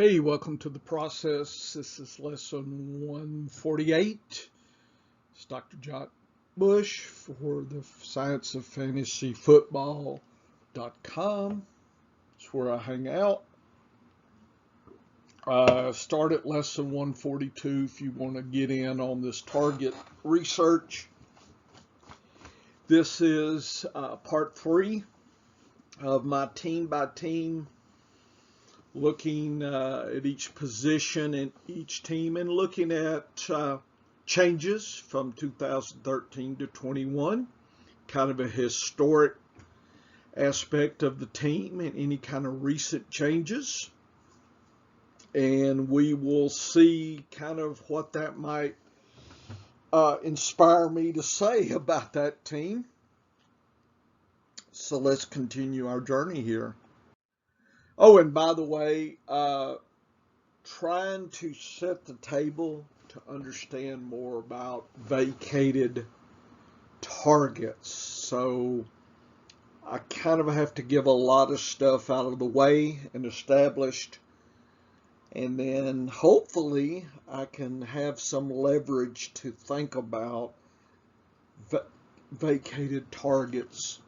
Hey, welcome to the process. This is lesson 148. It's Dr. John Bush for the Science of Fantasy Football.com. It's where I hang out. Start at lesson 142 if you want to get in on this target research. This is part 3 of my team by team, looking at each position in each team and looking at changes from 2013 to 21, kind of a historic aspect of the team and any kind of recent changes. And we will see kind of what that might inspire me to say about that team. So let's continue our journey here. Oh, and by the way, trying to set the table to understand more about vacated targets. So I kind of have to give a lot of stuff out of the way and established, and then hopefully I can have some leverage to think about vacated targets.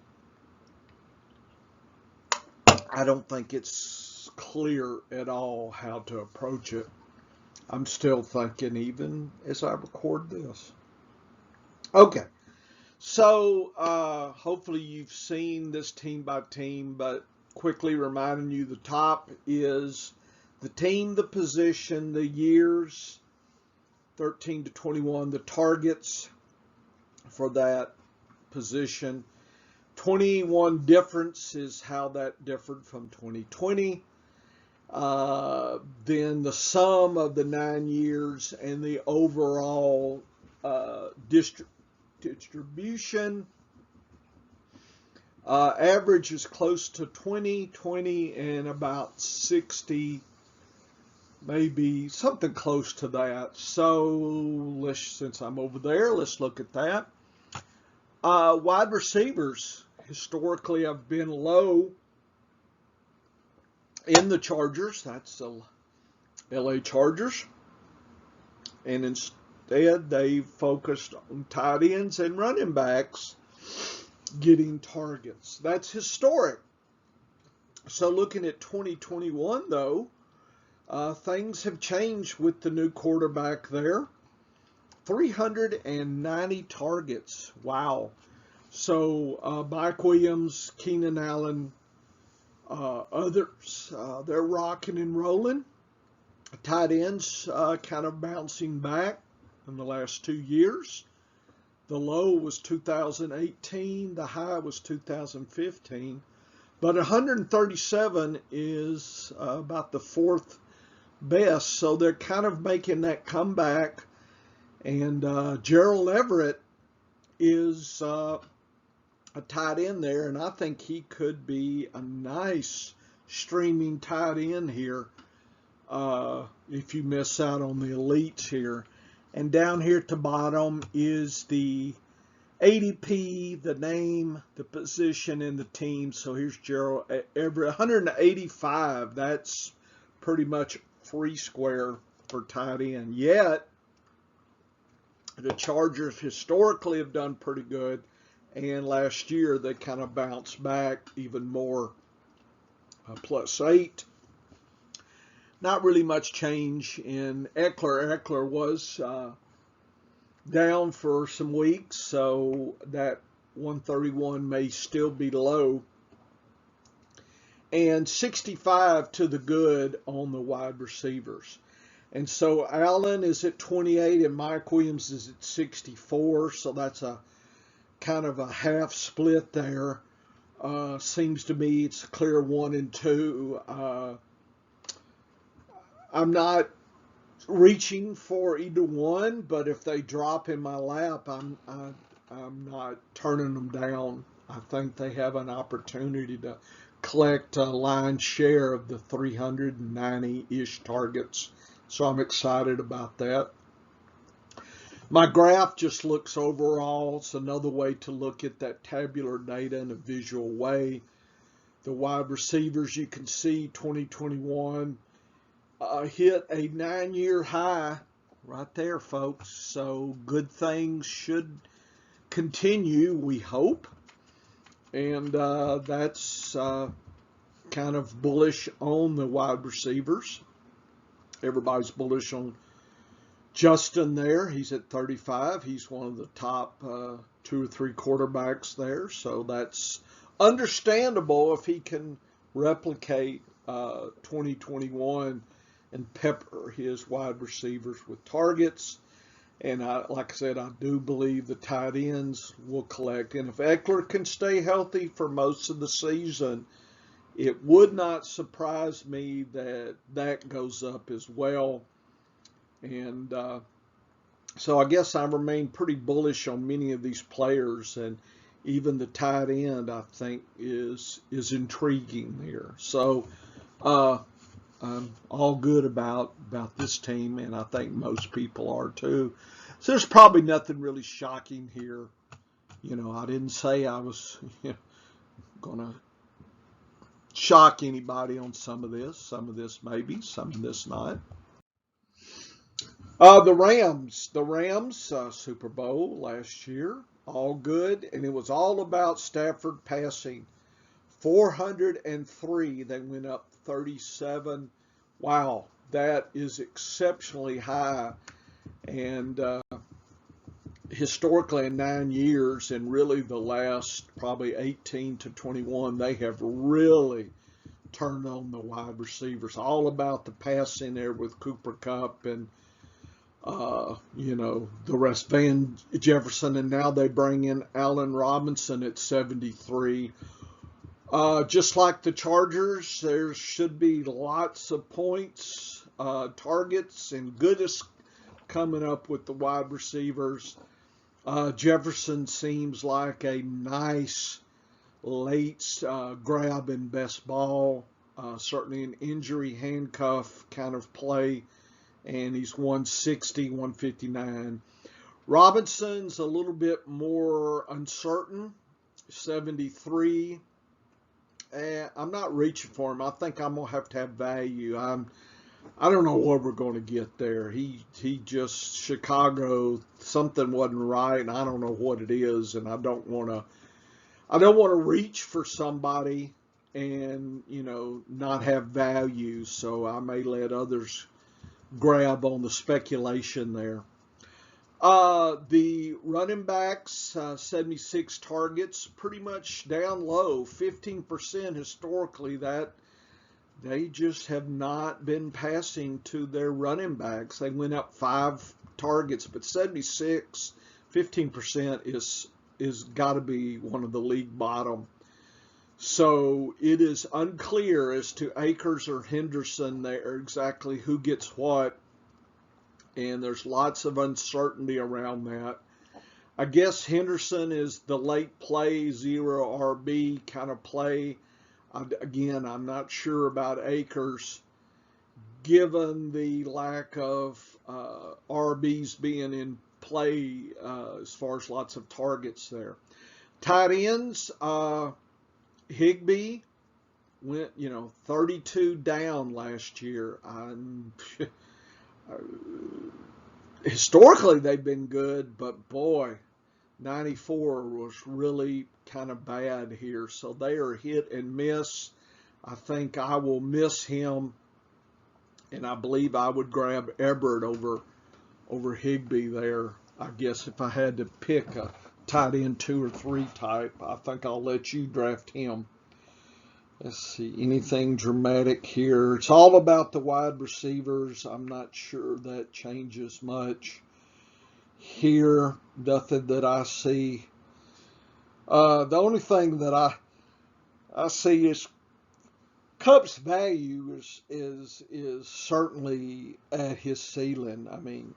I don't think it's clear at all how to approach it. I'm still thinking even as I record this. Okay, so hopefully you've seen this team by team, but quickly reminding you the top is the team, the position, the years, 13 to 21, the targets for that position. 21 difference is how that differed from 2020. Then the sum of the 9 years and the overall distribution. Average is close to 20 and about 60, maybe something close to that. So since I'm over there, let's look at that. Wide receivers historically have been low in the Chargers. That's the LA Chargers. And instead, they focused on tight ends and running backs getting targets. That's historic. So looking at 2021, though, things have changed with the new quarterback there. 390 targets. Wow. So Mike Williams, Keenan Allen, others, they're rocking and rolling. Tight ends kind of bouncing back in the last 2 years. The low was 2018. The high was 2015. But 137 is about the fourth best. So they're kind of making that comeback. And Gerald Everett is a tight end there, and I think he could be a nice streaming tight end here if you miss out on the elites here. And down here at the bottom is the ADP, the name, the position, and the team. So here's Gerald Everett, 185. That's pretty much free square for tight end. Yet, the Chargers historically have done pretty good, and last year they kind of bounced back even more, +8. Not really much change in Eckler. Eckler was down for some weeks, so that 131 may still be low. And 65 to the good on the wide receivers. And so Allen is at 28 and Mike Williams is at 64. So that's a kind of a half split there. Seems to me it's a clear 1 and 2. I'm not reaching for either one, but if they drop in my lap, I'm not turning them down. I think they have an opportunity to collect a lion's share of the 390-ish targets. So I'm excited about that. My graph just looks overall. It's another way to look at that tabular data in a visual way. The wide receivers, you can see 2021, hit a 9-year high right there, folks. So good things should continue, we hope. And that's kind of bullish on the wide receivers. Everybody's bullish on Justin there. He's at 35. He's one of the top 2 or 3 quarterbacks there. So that's understandable if he can replicate 2021 and pepper his wide receivers with targets. And like I said, I do believe the tight ends will collect. And if Eckler can stay healthy for most of the season, it would not surprise me that that goes up as well. And so I guess I remain pretty bullish on many of these players, and even the tight end I think is intriguing there. So I'm all good about this team, and I think most people are too. So there's probably nothing really shocking here. You know, I didn't say I was going to shock anybody on some of this maybe, some of this not. The Rams Super Bowl last year, all good, and it was all about Stafford passing 403. They went up 37. Wow, that is exceptionally high, and historically in 9 years, and really the last probably 18 to 21, they have really turned on the wide receivers. All about the passing there with Cooper Kupp and the rest, Van Jefferson, and now they bring in Allen Robinson at 73. Just like the Chargers, there should be lots of points, targets, and goodness coming up with the wide receivers. Jefferson seems like a nice late grab in best ball, certainly an injury handcuff kind of play. And he's 160, 159. Robinson's a little bit more uncertain, 73. I'm not reaching for him. I think I'm going to have value. I don't know what we're going to get there. He just, Chicago, something wasn't right, and I don't know what it is, and I don't want to reach for somebody and, not have value, so I may let others grab on the speculation there. The running backs, 76 targets, pretty much down low, 15% historically. That they just have not been passing to their running backs. They went up 5 targets, but 76, 15% is got to be one of the league bottom. So it is unclear as to Akers or Henderson there exactly who gets what, and there's lots of uncertainty around that. I guess Henderson is the late play, 0 RB kind of play. Again, I'm not sure about Akers, given the lack of RBs being in play as far as lots of targets there. Tight ends, Higbee went, 32 down last year. Historically, they've been good, but boy, 94 was really kind of bad here. So they are hit and miss. I think I will miss him, and I believe I would grab Everett over Higbee there. I guess if I had to pick a tight end 2 or 3 type, I think I'll let you draft him. Let's see, anything dramatic here? It's all about the wide receivers. I'm not sure that changes much here. Nothing that I see. The only thing that I see is Kupp's value is certainly at his ceiling. I mean,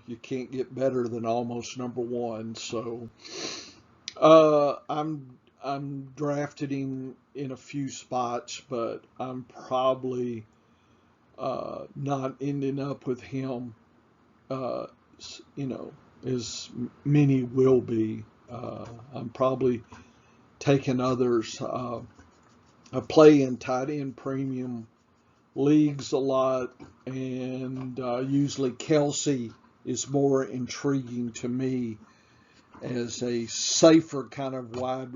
you can't get better than almost number 1. So I'm drafted him in a few spots, but I'm probably not ending up with him, as many will be. I'm probably taking others. A play in tight end premium leagues a lot, and usually Kelsey is more intriguing to me as a safer kind of wide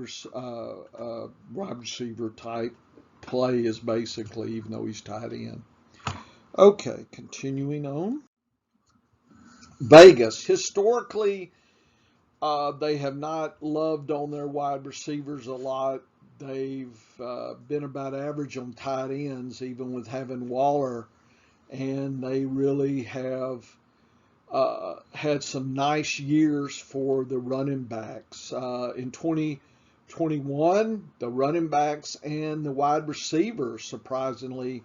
receiver type play, is basically, even though he's tied in. Okay, continuing on. Vegas, historically, they have not loved on their wide receivers a lot. They've been about average on tight ends, even with having Waller, and they really have had some nice years for the running backs. In 2021, the running backs and the wide receivers surprisingly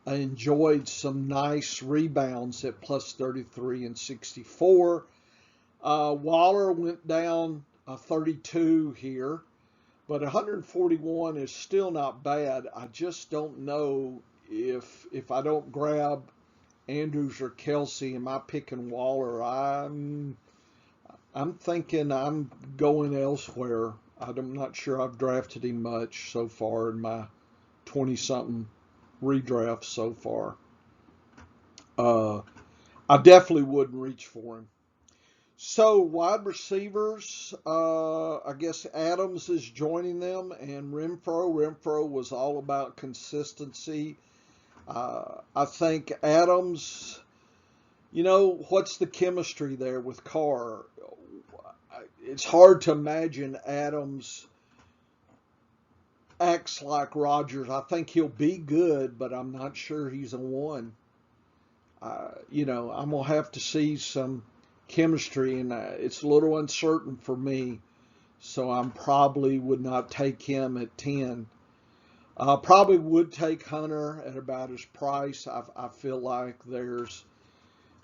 enjoyed some nice rebounds at plus 33 and 64. Waller went down 32 here, but 141 is still not bad. I just don't know if I don't grab Andrews or Kelsey, am I picking Waller? I'm thinking I'm going elsewhere. I'm not sure I've drafted him much so far in my 20-something redraft so far. I definitely wouldn't reach for him. So wide receivers, I guess Adams is joining them, and Renfrow. Renfrow was all about consistency. I think Adams, what's the chemistry there with Carr? It's hard to imagine Adams acts like Rodgers. I think he'll be good, but I'm not sure he's a one. I'm going to have to see some chemistry, and it's a little uncertain for me. So I probably would not take him at 10. Probably would take Hunter at about his price. I feel like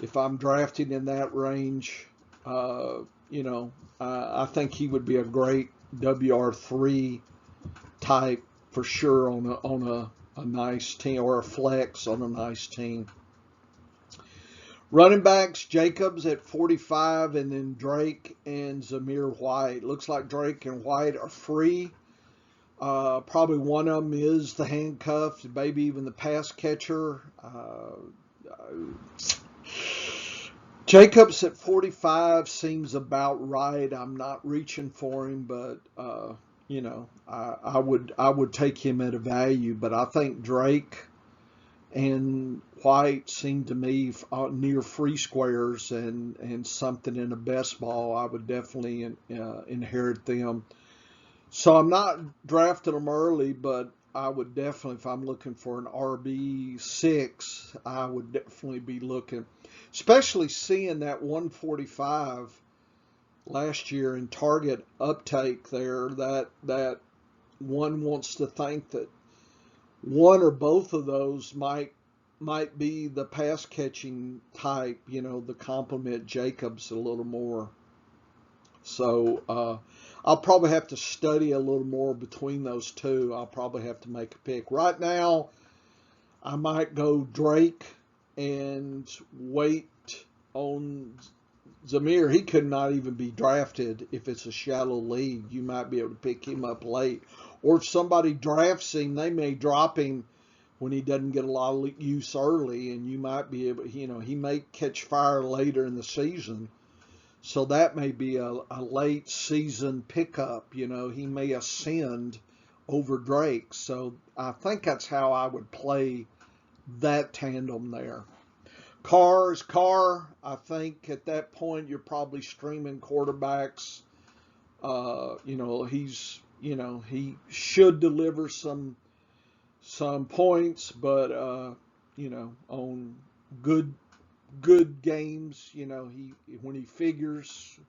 if I'm drafting in that range, I think he would be a great WR3 type for sure on a nice team, or a flex on a nice team. Running backs, Jacobs at 45, and then Drake and Zamir White. Looks like Drake and White are free. Probably one of them is the handcuff, maybe even the pass catcher. Jacobs at 45 seems about right. I'm not reaching for him, but I would take him at a value. But I think Drake and White seem to me near free squares, and something in a best ball. I would definitely inherit them. So I'm not drafting them early, but I would definitely, if I'm looking for an RB6, I would definitely be looking, especially seeing that 145 last year in target uptake there, that one wants to think that one or both of those might be the pass catching type, the complement Jacobs a little more. So I'll probably have to study a little more between those two. I'll probably have to make a pick. Right now, I might go Drake and wait on Zamir. He could not even be drafted if it's a shallow league. You might be able to pick him up late. Or if somebody drafts him, they may drop him when he doesn't get a lot of use early, and you might be able, he may catch fire later in the season. So that may be a late season pickup. He may ascend over Drake. So I think that's how I would play that tandem there. Carr's Carr. I think at that point you're probably streaming quarterbacks. He should deliver some points, but on good games, when he figures,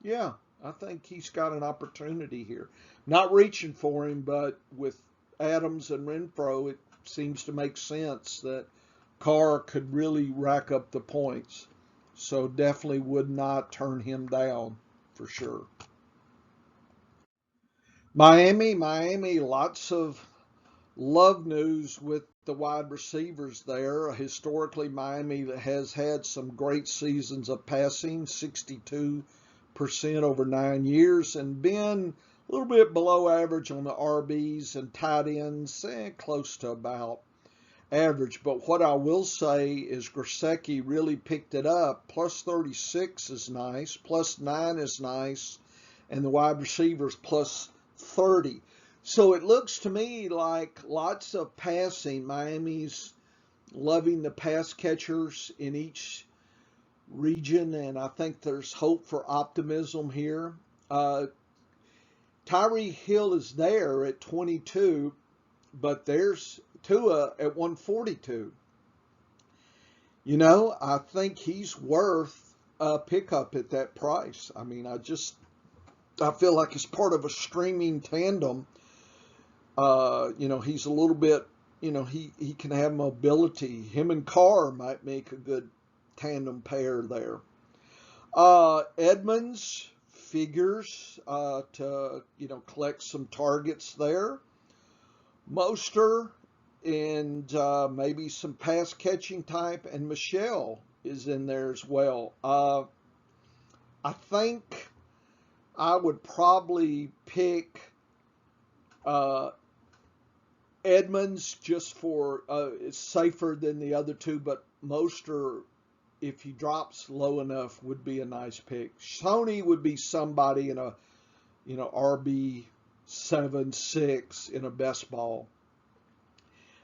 yeah, I think he's got an opportunity here. Not reaching for him, but with Adams and Renfrow, it seems to make sense that Carr could really rack up the points. So definitely would not turn him down for sure. Miami, lots of love news with the wide receivers there. Historically, Miami has had some great seasons of passing, 62% over 9 years, and been a little bit below average on the RBs and tight ends, close to about average. But what I will say is Gesicki really picked it up. Plus 36 is nice. Plus 9 is nice. And the wide receivers plus 30. So it looks to me like lots of passing. Miami's loving the pass catchers in each region, and I think there's hope for optimism here. Tyreek Hill is there at 22, but there's Tua at 142. You know, I think he's worth a pickup at that price. I mean, I feel like it's part of a streaming tandem. You know, he's a little bit, you know, he can have mobility. Him and Carr might make a good tandem pair there. Edmonds figures to, you know, collect some targets there. Mostert and maybe some pass catching type, and Michelle is in there as well. I think I would probably pick Edmonds just for it's safer than the other two, but Mostert, if he drops low enough, would be a nice pick. Sony would be somebody in a, you know, RB 7-6 in a best ball.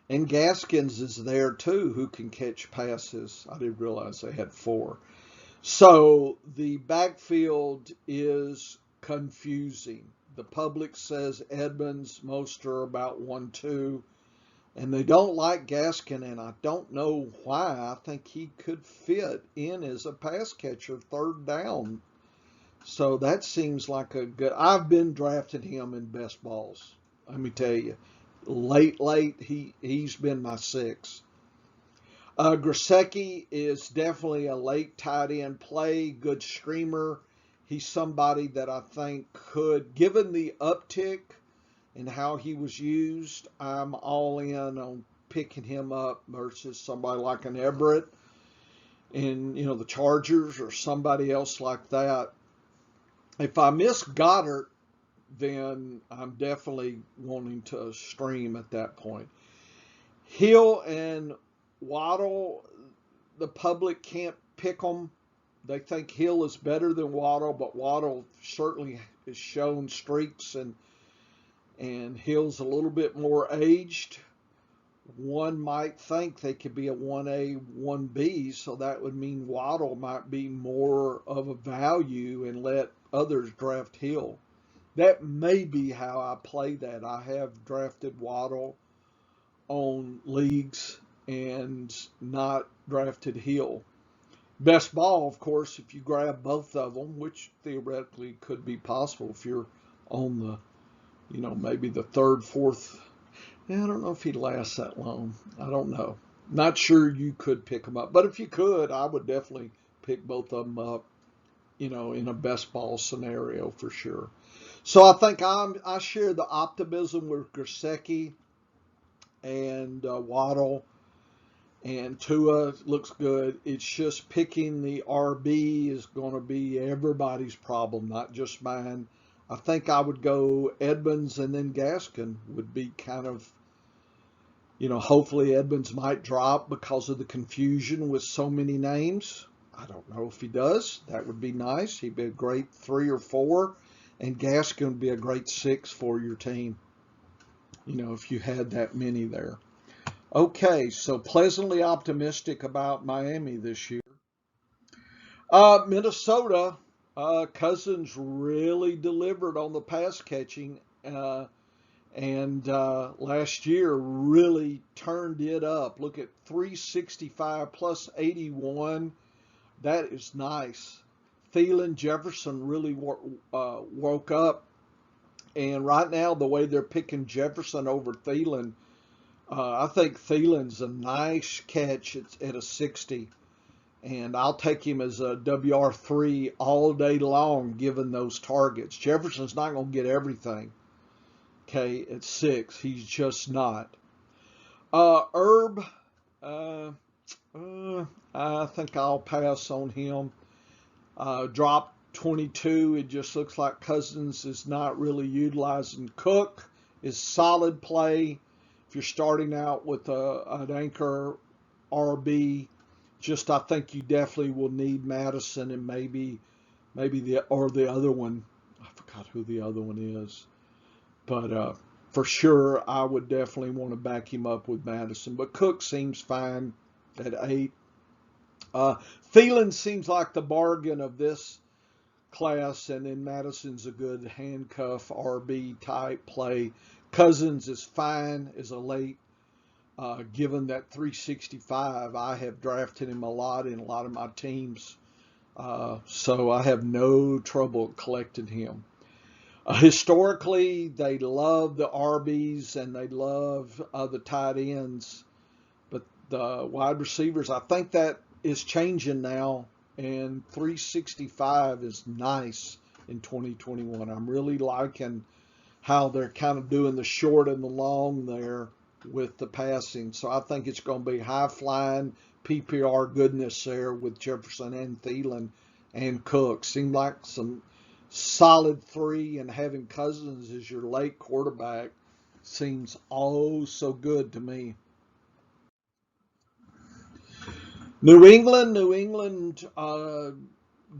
And Gaskins is there too, who can catch passes. I didn't realize they had 4. So the backfield is confusing. The public says Edmonds, Mostert about 1-2. And they don't like Gaskin, and I don't know why. I think he could fit in as a pass catcher, third down. So that seems like a good. I've been drafting him in best balls. Let me tell you, late, he's been my 6. Gesicki is definitely a late tight end play, good streamer. He's somebody that I think could, given the uptick and how he was used, I'm all in on picking him up versus somebody like an Everett and, you know, the Chargers or somebody else like that. If I miss Goddard, then I'm definitely wanting to stream at that point. Hill and Waddle, the public can't pick them. They think Hill is better than Waddle, but Waddle certainly has shown streaks, and Hill's a little bit more aged. One might think they could be a 1A, 1B, so that would mean Waddle might be more of a value and let others draft Hill. That may be how I play that. I have drafted Waddle on leagues and not drafted Hill. Best ball, of course, if you grab both of them, which theoretically could be possible if you're on the, you know, maybe the third, fourth. Yeah, I don't know if he'd last that long. I don't know. Not sure you could pick them up. But if you could, I would definitely pick both of them up, you know, in a best ball scenario for sure. So I think I share the optimism with Gesicki and Waddle, and Tua looks good. It's just picking the RB is going to be everybody's problem, not just mine. I think I would go Edmonds and then Gaskin would be kind of, you know, hopefully Edmonds might drop because of the confusion with so many names. I don't know if he does. That would be nice. He'd be a great 3 or 4. And Gaskin would be a great 6 for your team, you know, if you had that many there. Okay, so pleasantly optimistic about Miami this year. Minnesota, Cousins really delivered on the pass catching, and last year really turned it up. Look at 365 plus 81. That is nice. Thielen, Jefferson really woke up. And right now, the way they're picking Jefferson over Thielen, I think Thielen's a nice catch at a 60. And I'll take him as a WR3 all day long, given those targets. Jefferson's not going to get everything, okay, at 6. He's just not. Herb, I think I'll pass on him. Drop 22. It just looks like Cousins is not really utilizing. Cook is solid play. if you're starting out with an anchor RB, I think you definitely will need Madison and maybe the other one. I forgot who the other one is, but for sure I would definitely want to back him up with Madison. But Cook seems fine at 8. Thielen seems like the bargain of this class, and then Madison's a good handcuff RB type play. Cousins is fine as a late. Given that 365, I have drafted him a lot in a lot of my teams, so I have no trouble collecting him. Historically, they love the RBs and they love the tight ends, but the wide receivers, I think that is changing now, and 365 is nice in 2021. I'm really liking how they're kind of doing the short and the long there with the passing. So I think it's going to be high flying PPR goodness there with Jefferson and Thielen and Cook. Seem like some solid 3, and having Cousins as your late quarterback seems oh so good to me. New England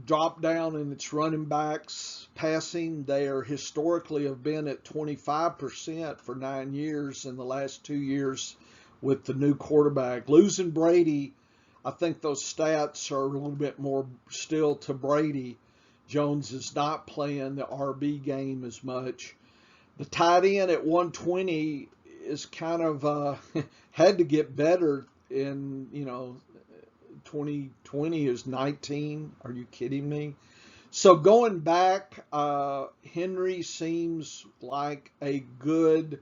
dropped down in its running backs passing. They are historically have been at 25% for 9 years. In the last 2 years with the new quarterback. Losing Brady, I think those stats are a little bit more still to Brady. Jones is not playing the RB game as much. The tight end at 120 is kind of had to get better in, 2020 is 19. Are you kidding me? So going back, Henry seems like a good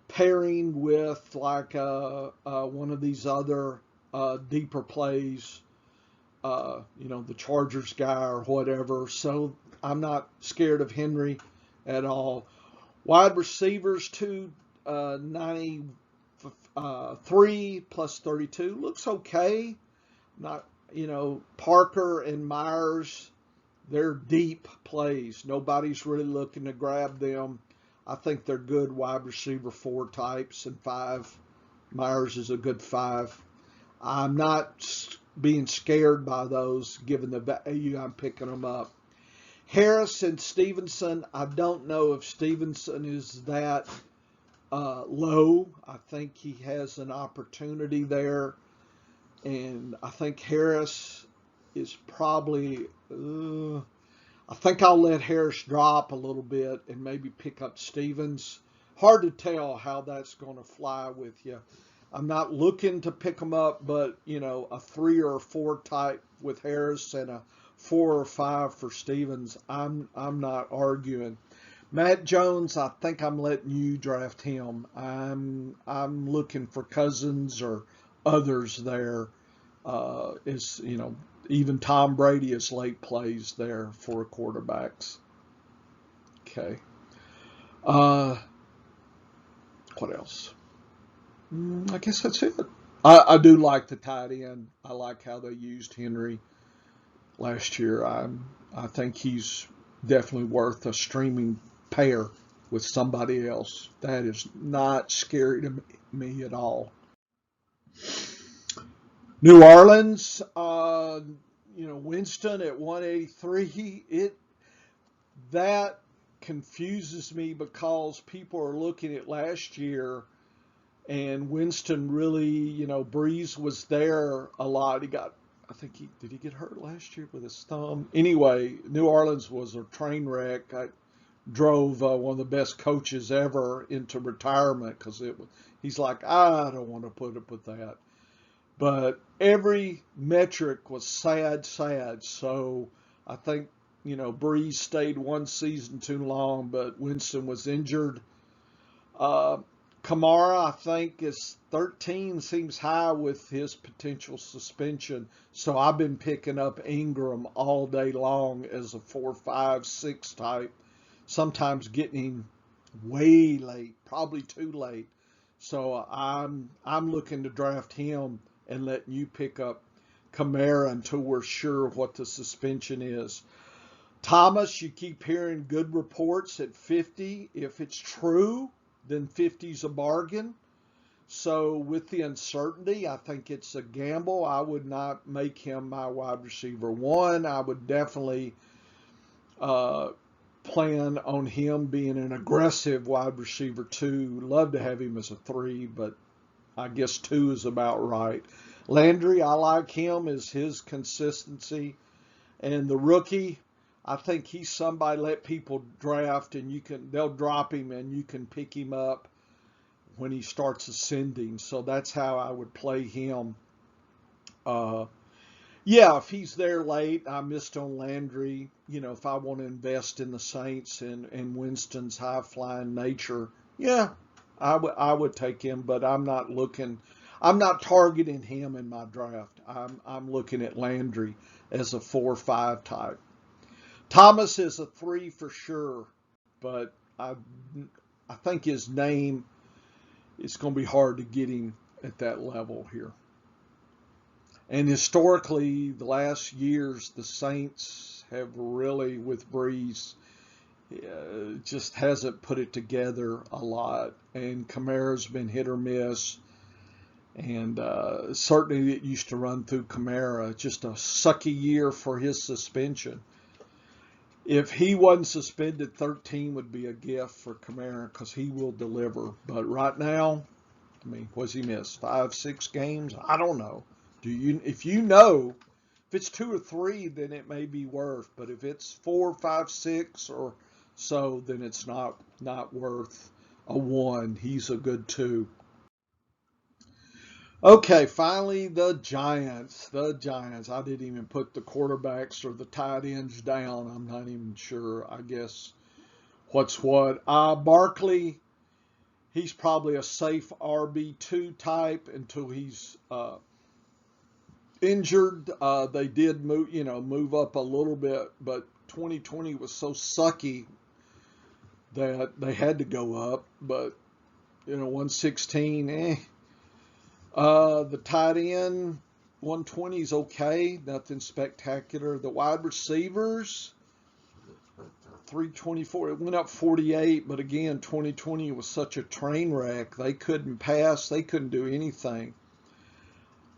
pairing with like one of these other deeper plays, the Chargers guy or whatever. So I'm not scared of Henry at all. Wide receivers, 293 plus 32 looks okay. Not, Parker and Myers, they're deep plays. Nobody's really looking to grab them. I think they're good wide receiver 4 types, and 5. Myers is a good 5. I'm not being scared by those given the value I'm picking them up. Harris and Stevenson, I don't know if Stevenson is that low. I think he has an opportunity there. And I think Harris is probably, I think I'll let Harris drop a little bit and maybe pick up Stevens. Hard to tell how that's going to fly with you. I'm not looking to pick them up, but, a 3 or 4 type with Harris and a 4 or 5 for Stevens, I'm not arguing. Matt Jones, I think I'm letting you draft him. I'm looking for Cousins or others there. Even Tom Brady is late plays there for quarterbacks. Okay. What else? I guess that's it. I do like the tight end. I like how they used Henry last year. I think he's definitely worth a streaming pair with somebody else. That is not scary to me at all. New Orleans, Winston at 183. That confuses me because people are looking at last year, and Winston really, Breeze was there a lot. Did he get hurt last year with his thumb? Anyway, New Orleans was a train wreck. I drove one of the best coaches ever into retirement because he's like, I don't want to put up with that. But every metric was sad. So I think, Breeze stayed one season too long, but Winston was injured. Kamara, I think, is 13, seems high with his potential suspension. So I've been picking up Ingram all day long as a 4, 5, 6 type. Sometimes getting him way late, probably too late. So I'm looking to draft him and letting you pick up Kamara until we're sure what the suspension is. Thomas, you keep hearing good reports at 50. If it's true, then 50's a bargain. So with the uncertainty, I think it's a gamble. I would not make him my wide receiver one. I would definitely uh, plan on him being an aggressive wide receiver two. Love to have him as a three, but I guess two is about right. Landry, I like him as his consistency. And the rookie, I think he's somebody let people draft and they'll drop him and you can pick him up when he starts ascending. So that's how I would play him. Yeah, if he's there late, I missed on Landry. If I want to invest in the Saints and Winston's high flying nature, yeah, I would take him, but I'm not targeting him in my draft. I'm looking at Landry as a 4-5 type. Thomas is a 3 for sure, but I think his name, it's going to be hard to get him at that level here. And historically, the last years, the Saints have really, with Breeze, just hasn't put it together a lot. And Kamara's been hit or miss. And certainly it used to run through Kamara. Just a sucky year for his suspension. If he wasn't suspended, 13 would be a gift for Kamara because he will deliver. But right now, I mean, what's he missed? 5, 6 games? I don't know. If it's 2 or 3, then it may be worth. But if it's 4, 5, 6 or so, then it's not worth a 1. He's a good 2. Okay, finally the Giants. The Giants. I didn't even put the quarterbacks or the tight ends down. I'm not even sure. I guess what's what. Barkley. He's probably a safe RB2 type until he's injured. They did move up a little bit, but 2020 was so sucky that they had to go up. But 116, the tight end 120 is okay, nothing spectacular. The wide receivers 324, it went up 48, but again 2020 was such a train wreck. They couldn't pass, they couldn't do anything.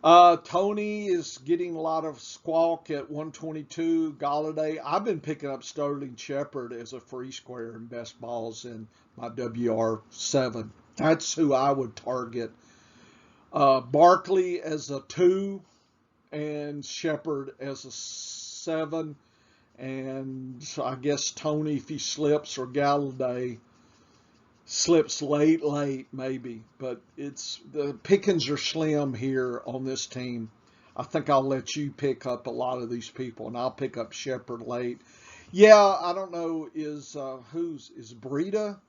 Tony is getting a lot of squawk at 122. Galladay, I've been picking up Sterling Shepard as a free square in best balls in my WR7. That's who I would target. Barkley as a 2 and Shepard as a 7. And I guess Tony, if he slips, or Galladay slips late, maybe. But the pickings are slim here on this team. I think I'll let you pick up a lot of these people, and I'll pick up Shepard late. Yeah, I don't know, is Breida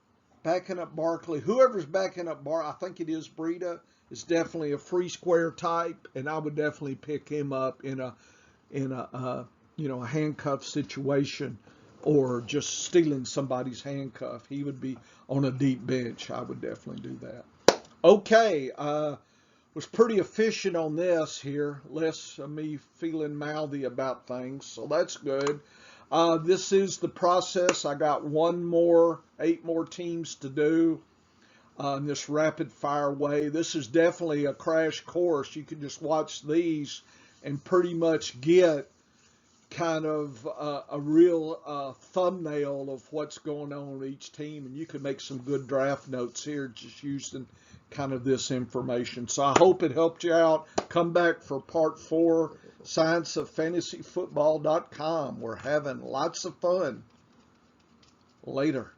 backing up Barkley? Whoever's backing up I think it is Breida. Is definitely a free square type, and I would definitely pick him up in a handcuff situation, or just stealing somebody's handcuff. He would be on a deep bench. I would definitely do that. Okay, was pretty efficient on this here. Less of me feeling mouthy about things, so that's good. This is the process. I got 8 more teams to do in this rapid fire way. This is definitely a crash course. You can just watch these and pretty much get kind of a real thumbnail of what's going on with each team, and you can make some good draft notes here just using kind of this information. So I hope it helped you out. Come back for part 4, scienceoffantasyfootball.com. We're having lots of fun. Later.